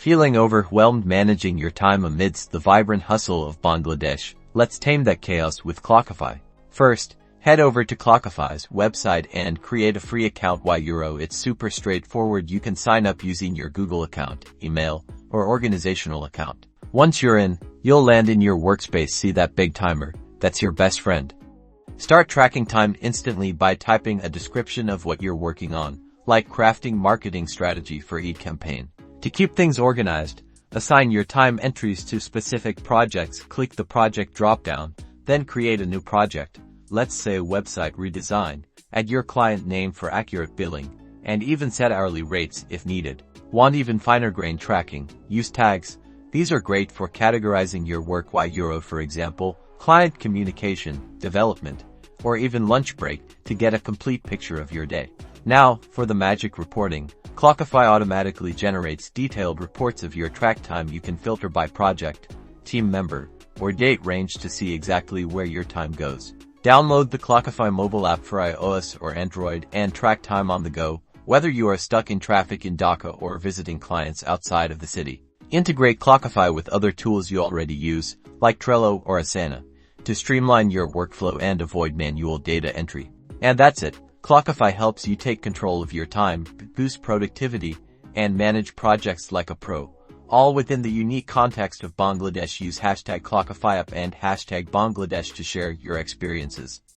Feeling overwhelmed managing your time amidst the vibrant hustle of Bangladesh? Let's tame that chaos with Clockify. First, head over to Clockify's website and create a free account. It's super straightforward. You can sign up using your Google account, email, or organizational account. Once you're in, you'll land in your workspace. See that big timer? That's your best friend. Start tracking time instantly by typing a description of what you're working on, like crafting marketing strategy for each campaign. To keep things organized, assign your time entries to specific projects. Click the project dropdown, then create a new project. Let's say website redesign. Add your client name for accurate billing, and even set hourly rates if needed. Want even finer grain tracking? Use tags. These are great for categorizing your work. For example, client communication, development, or even lunch break to get a complete picture of your day. Now, for the magic reporting. Clockify automatically generates detailed reports of your track time. You can filter by project, team member, or date range to see exactly where your time goes. Download the Clockify mobile app for iOS or Android and track time on the go, whether you are stuck in traffic in Dhaka or visiting clients outside of the city. Integrate Clockify with other tools you already use, like Trello or Asana, to streamline your workflow and avoid manual data entry. And that's it. Clockify helps you take control of your time, boost productivity, and manage projects like a pro, all within the unique context of Bangladesh. Use #Clockify App and #Bangladesh to share your experiences.